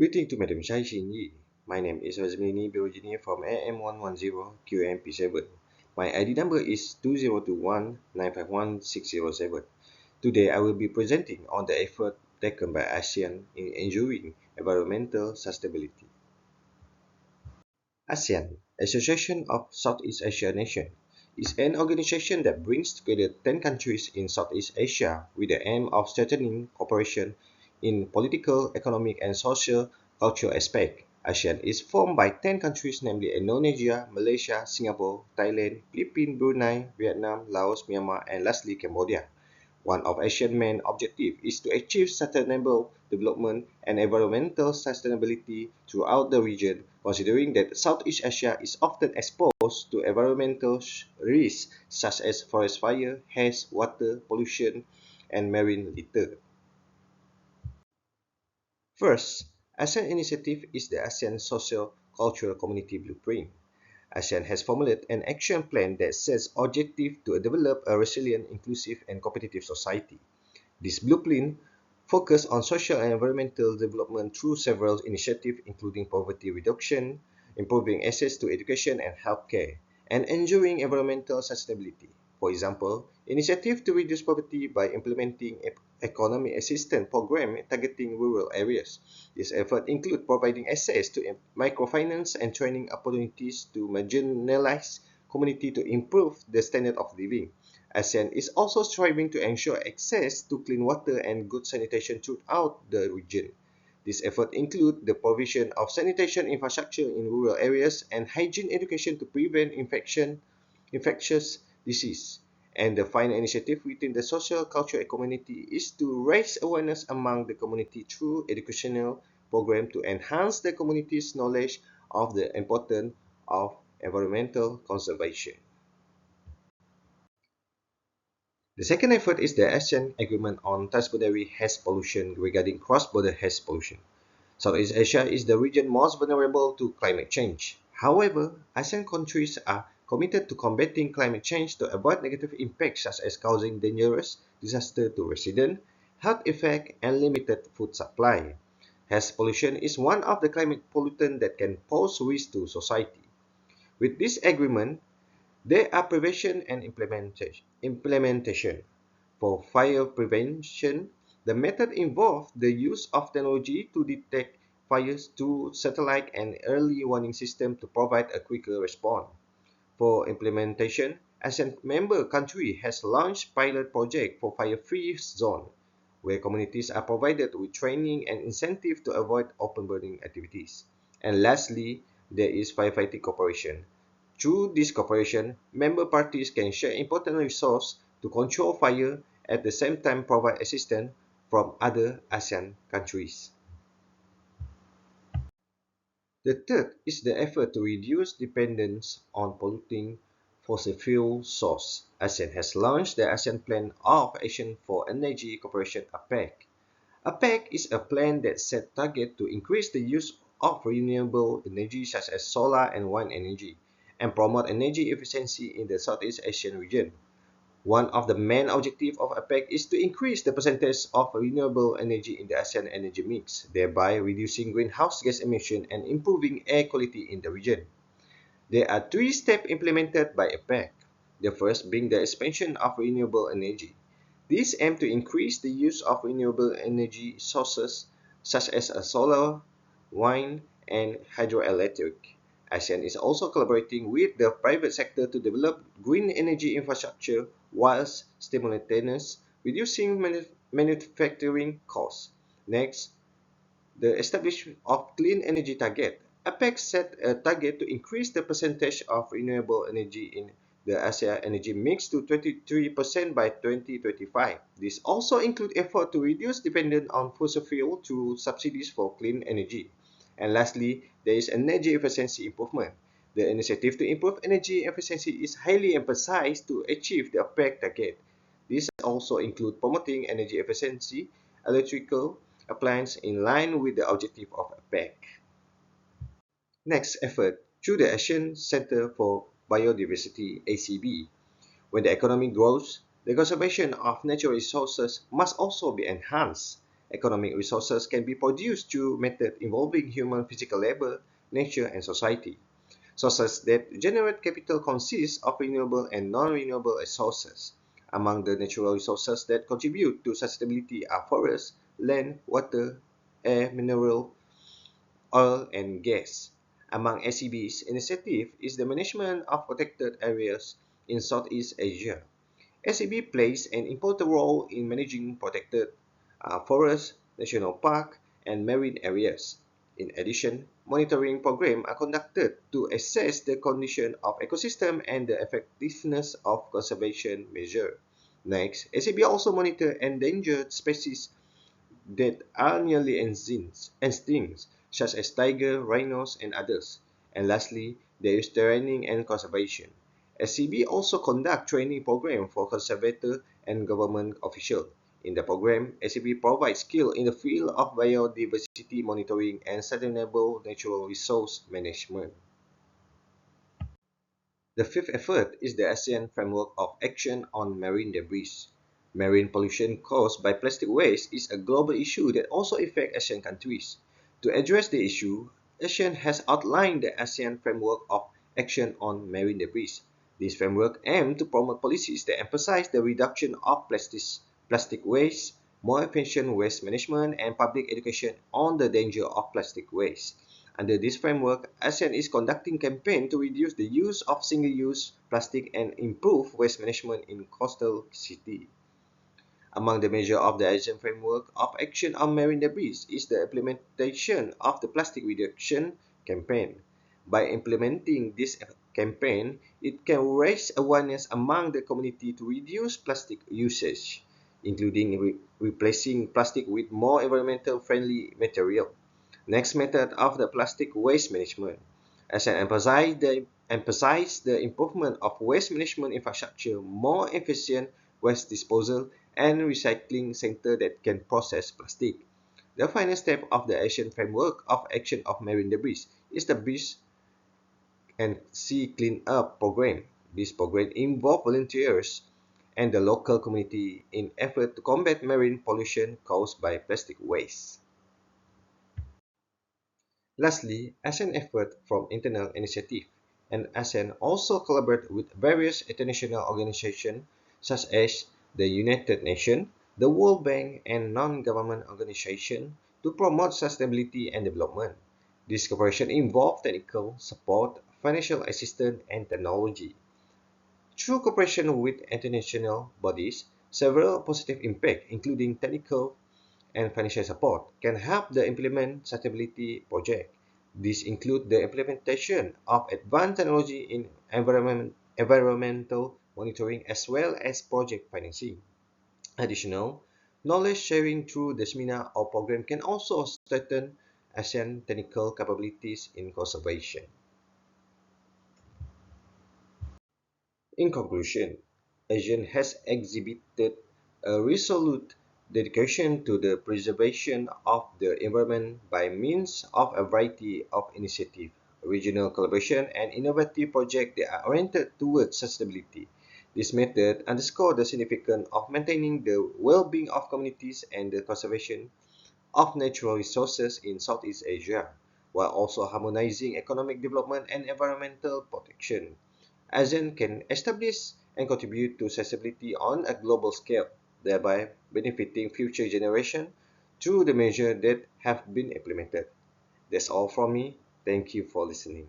Greeting to Madam Shai Xin Yi. My name is Rosmini Birojini from AM110 QMP7. My ID number is 2021951607. Today I will be presenting on the effort taken by ASEAN in ensuring environmental sustainability. ASEAN, Association of Southeast Asia Nations, is an organization that brings together 10 countries in Southeast Asia with the aim of strengthening cooperation in political, economic, and social cultural aspects. ASEAN is formed by 10 countries, namely Indonesia, Malaysia, Singapore, Thailand, Philippines, Brunei, Vietnam, Laos, Myanmar, and lastly Cambodia. One of ASEAN's main objectives is to achieve sustainable development and environmental sustainability throughout the region, considering that Southeast Asia is often exposed to environmental risks such as forest fire, haze, water pollution, and marine litter. First, ASEAN Initiative is the ASEAN Socio-Cultural Community Blueprint. ASEAN has formulated an action plan that sets objectives to develop a resilient, inclusive, and competitive society. This blueprint focuses on social and environmental development through several initiatives including poverty reduction, improving access to education and healthcare, and ensuring environmental sustainability. For example, initiatives to reduce poverty by implementing economic assistance programs targeting rural areas. This effort includes providing access to microfinance and training opportunities to marginalized communities to improve the standard of living. ASEAN is also striving to ensure access to clean water and good sanitation throughout the region. These efforts include the provision of sanitation infrastructure in rural areas and hygiene education to prevent infectious disease. And the final initiative within the social cultural community is to raise awareness among the community through educational programs to enhance the community's knowledge of the importance of environmental conservation. The second effort is the ASEAN Agreement on Transboundary Haze Pollution regarding cross-border haze pollution. Southeast Asia is the region most vulnerable to climate change. However, ASEAN countries are committed to combating climate change to avoid negative impacts such as causing dangerous disaster to residents, health effects, and limited food supply. Haze pollution is one of the climate pollutants that can pose risk to society. With this agreement, there are prevention and implementation. For fire prevention, the method involves the use of technology to detect fires through satellite and early warning system to provide a quicker response. For implementation, ASEAN member country has launched pilot project for fire-free zone, where communities are provided with training and incentive to avoid open burning activities. And lastly, there is firefighting cooperation. Through this cooperation, member parties can share important resources to control fire at the same time provide assistance from other ASEAN countries. The third is the effort to reduce dependence on polluting fossil fuel sources. ASEAN has launched the ASEAN Plan of Action for Energy Cooperation (APEC). APEC is a plan that sets targets to increase the use of renewable energy such as solar and wind energy and promote energy efficiency in the Southeast Asian region. One of the main objectives of APEC is to increase the percentage of renewable energy in the ASEAN energy mix, thereby reducing greenhouse gas emissions and improving air quality in the region. There are three steps implemented by APEC. The first being the expansion of renewable energy. These aim to increase the use of renewable energy sources such as solar, wind, and hydroelectric. ASEAN is also collaborating with the private sector to develop green energy infrastructure whilst simultaneously reducing manufacturing costs. Next, the establishment of clean energy target. APEC set a target to increase the percentage of renewable energy in the ASEAN energy mix to 23% by 2025. This also includes effort to reduce dependence on fossil fuel through subsidies for clean energy. And lastly, there is energy efficiency improvement. The initiative to improve energy efficiency is highly emphasized to achieve the APEC target. This also includes promoting energy efficiency, electrical appliances in line with the objective of APEC. Next effort, through the Asian Center for Biodiversity (ACB). When the economy grows, the conservation of natural resources must also be enhanced. Economic resources can be produced through methods involving human physical labor, nature, and society. Sources that generate capital consist of renewable and non-renewable resources. Among the natural resources that contribute to sustainability are forests, land, water, air, mineral, oil, and gas. Among SEB's initiative is the management of protected areas in Southeast Asia. SEB plays an important role in managing protected forests, national parks, and marine areas. In addition, monitoring programs are conducted to assess the condition of ecosystem and the effectiveness of conservation measures. Next, SEB also monitors endangered species that are nearly extinct, such as tiger, rhinos, and others. And lastly, there is training and conservation. SCB also conduct training program for conservators and government officials. In the program, SCB provides skills in the field of biodiversity monitoring and sustainable natural resource management. The fifth effort is the ASEAN Framework of Action on Marine Debris. Marine pollution caused by plastic waste is a global issue that also affects ASEAN countries. To address the issue, ASEAN has outlined the ASEAN Framework of Action on Marine Debris. This framework aims to promote policies that emphasize the reduction of plastic waste, more efficient waste management, and public education on the danger of plastic waste. Under this framework, ASEAN is conducting campaigns to reduce the use of single-use plastic and improve waste management in coastal cities. Among the measures of the ASEAN Framework of Action on Marine Debris is the implementation of the Plastic Reduction Campaign. By implementing this campaign, it can raise awareness among the community to reduce plastic usage, including replacing plastic with more environmental friendly material. Next method of the plastic waste management. As an emphasize the improvement of waste management infrastructure, more efficient waste disposal, and recycling center that can process plastic. The final step of the Asian Framework of Action of Marine Debris is the Beach and Sea Cleanup Program. This program involves volunteers and the local community in effort to combat marine pollution caused by plastic waste. Lastly, ASEAN effort from internal initiative, and ASEAN also collaborate with various international organizations such as the United Nations, the World Bank, and non-government organizations to promote sustainability and development. This cooperation involves technical support, financial assistance, and technology. Through cooperation with international bodies, several positive impacts, including technical and financial support, can help the implement sustainability project. These include the implementation of advanced technology in environmental monitoring as well as project financing. Additional knowledge sharing through the seminar or program can also strengthen ASEAN technical capabilities in conservation. In conclusion, ASEAN has exhibited a resolute dedication to the preservation of the environment by means of a variety of initiatives, regional collaboration, and innovative projects that are oriented towards sustainability. This method underscores the significance of maintaining the well-being of communities and the conservation of natural resources in Southeast Asia, while also harmonizing economic development and environmental protection. ASEAN can establish and contribute to sustainability on a global scale, thereby benefiting future generations through the measures that have been implemented. That's all from me. Thank you for listening.